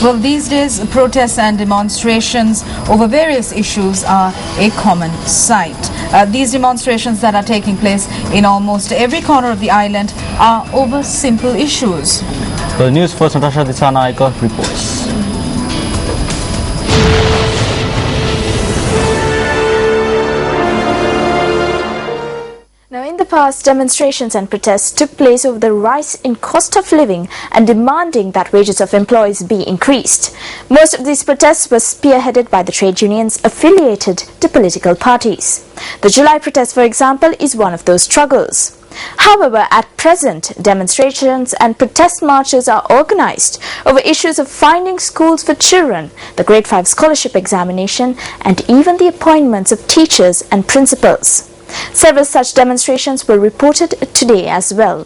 Well, these days, protests and demonstrations over various issues are a common sight. These demonstrations that are taking place in almost every corner of the island are over simple issues. The Newsfirst Natasha Disanaika reports. Now, in the past, demonstrations and protests took place over the rise in cost of living and demanding that wages of employees be increased. Most of these protests were spearheaded by the trade unions affiliated to political parties. The July protest, for example, is one of those struggles. However, at present, demonstrations and protest marches are organized over issues of finding schools for children, the Grade 5 scholarship examination, and even the appointments of teachers and principals. Several such demonstrations were reported today as well.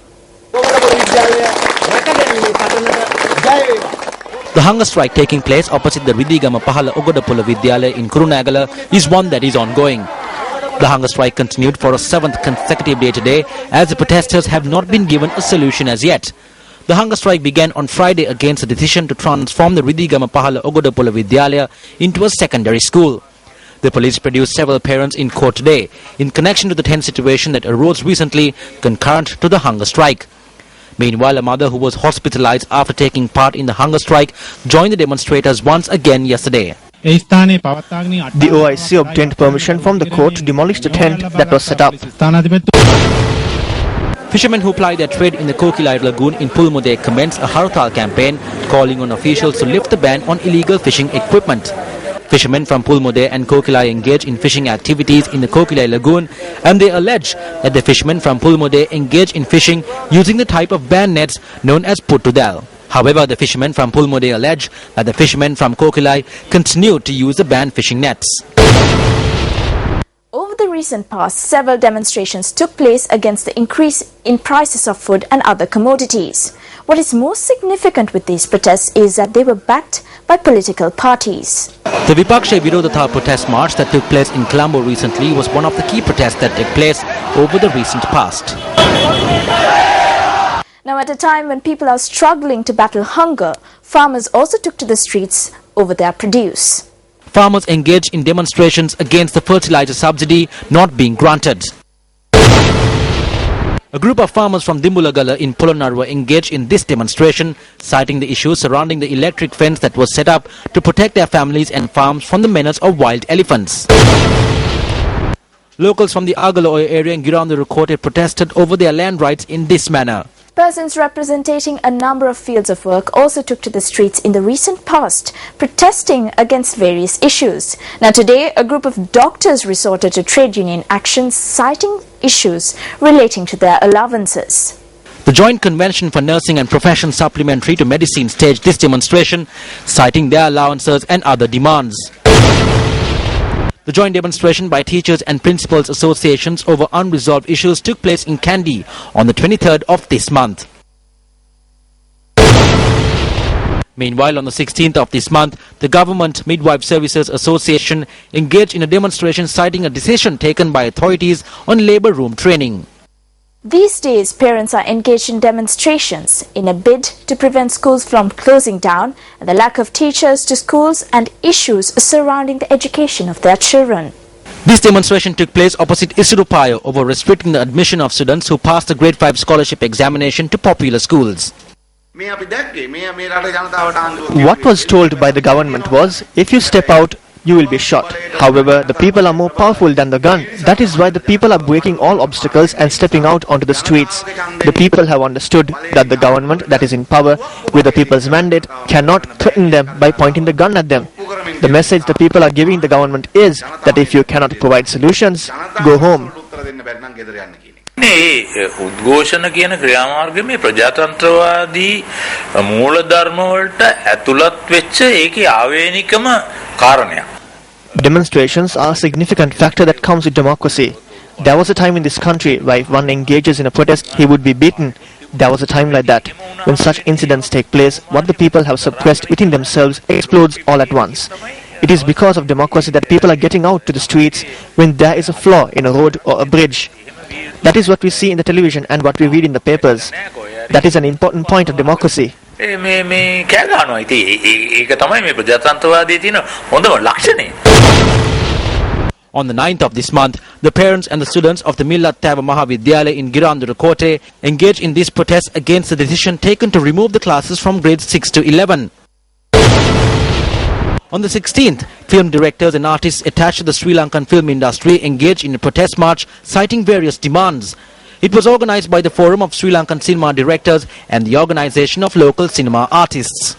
The hunger strike taking place opposite the Ridigama Pahala Ogodapula Vidyalaya in Kurunegala is one that is ongoing. The hunger strike continued for a 7th consecutive day today as the protesters have not been given a solution as yet. The hunger strike began on Friday against the decision to transform the Ridigama Pahala Ogodapula Vidyalaya into a secondary school. The police produced several parents in court today in connection to the tense situation that arose recently concurrent to the hunger strike. Meanwhile, a mother who was hospitalized after taking part in the hunger strike joined the demonstrators once again yesterday. The OIC obtained permission from the court to demolish the tent that was set up. Fishermen who ply their trade in the Kokilai lagoon in Pulmode commenced a Hartal campaign calling on officials to lift the ban on illegal fishing equipment. Fishermen from Pulmode and Kokilai engage in fishing activities in the Kokilai lagoon, and they allege that the fishermen from Pulmode engage in fishing using the type of band nets known as Puttudal. However, the fishermen from Pulmode allege that the fishermen from Kokilai continue to use the banned fishing nets. Over the recent past, several demonstrations took place against the increase in prices of food and other commodities. What is most significant with these protests is that they were backed by political parties. The Vipaksha Virodhatha protest march that took place in Colombo recently was one of the key protests that took place over the recent past. Now, at a time when people are struggling to battle hunger, farmers also took to the streets over their produce. Farmers engaged in demonstrations against the fertilizer subsidy not being granted. A group of farmers from Dimbulagala in Polonnaruwa engaged in this demonstration, citing the issues surrounding the electric fence that was set up to protect their families and farms from the menace of wild elephants. Locals from the Agaloy area in Girandaru Kote protested over their land rights in this manner. Persons representing a number of fields of work also took to the streets in the recent past, protesting against various issues. Now today, a group of doctors resorted to trade union actions, citing issues relating to their allowances. The Joint Convention for Nursing and Professions Supplementary to Medicine staged this demonstration, citing their allowances and other demands. The joint demonstration by teachers and principals associations over unresolved issues took place in Kandy on the 23rd of this month. Meanwhile, on the 16th of this month, the Government Midwife Services Association engaged in a demonstration citing a decision taken by authorities on labour room training. These days, parents are engaged in demonstrations in a bid to prevent schools from closing down and the lack of teachers to schools and issues surrounding the education of their children. This demonstration took place opposite Isurupayo over restricting the admission of students who passed the Grade 5 scholarship examination to popular schools. What was told by the government was, if you step out, you will be shot. However, the people are more powerful than the gun. That is why the people are breaking all obstacles and stepping out onto the streets. The people have understood that the government that is in power with the people's mandate cannot threaten them by pointing the gun at them. The message the people are giving the government is that if you cannot provide solutions, go home. උද්ඝෝෂණ කියන ක්‍රියාමාර්ගය මේ ප්‍රජාතන්ත්‍රවාදී මූලධර්ම වලට ඇතුළත් වෙච්ච ඒකේ ආවේනිකම කාරණයක්. Demonstrations are a significant factor that comes with democracy. There was a time in this country where if one engages in a protest, he would be beaten. There was a time like that. When such incidents take place, what the people have suppressed within themselves explodes all at once. It is because of democracy that people are getting out to the streets when there is a flaw in a road or a bridge. That is what we see in the television and what we read in the papers. That is an important point of democracy. මේ කෑ ගන්නවා. ඉතින් ඒක තමයි මේ ප්‍රජාතන්ත්‍රවාදයේ තියෙන හොඳම ලක්ෂණය. On the 9th of this month, the parents and the students of the Millat Tava Mahavidyalaya in Girandura Kote engaged in this protest against the decision taken to remove the classes from grades 6 to 11. On the 16th, film directors and artists attached to the Sri Lankan film industry engaged in a protest march citing various demands. It was organized by the Forum of Sri Lankan Cinema Directors and the Organization of Local Cinema Artists.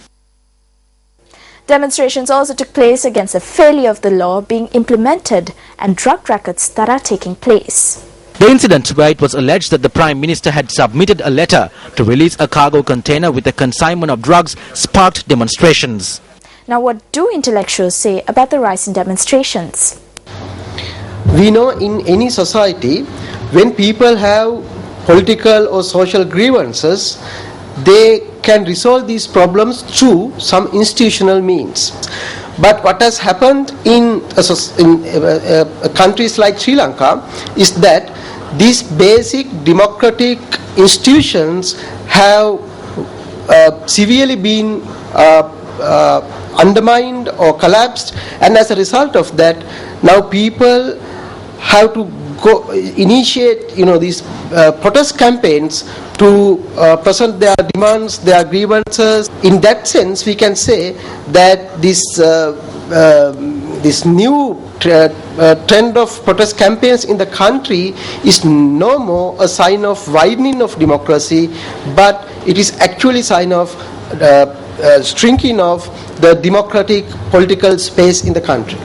Demonstrations also took place against the failure of the law being implemented and drug rackets that are taking place. The incident where it was alleged that the Prime Minister had submitted a letter to release a cargo container with a consignment of drugs sparked demonstrations. Now, what do intellectuals say about the rise in demonstrations? We know in any society, when people have political or social grievances, they can resolve these problems through some institutional means. But what has happened in countries like Sri Lanka is that these basic democratic institutions have severely been undermined or collapsed, and as a result of that, now people have to initiate these protest campaigns to present their demands, their grievances. In that sense, we can say that this new trend of protest campaigns in the country is no more a sign of widening of democracy, but it is actually a sign of shrinking of the democratic political space in the country.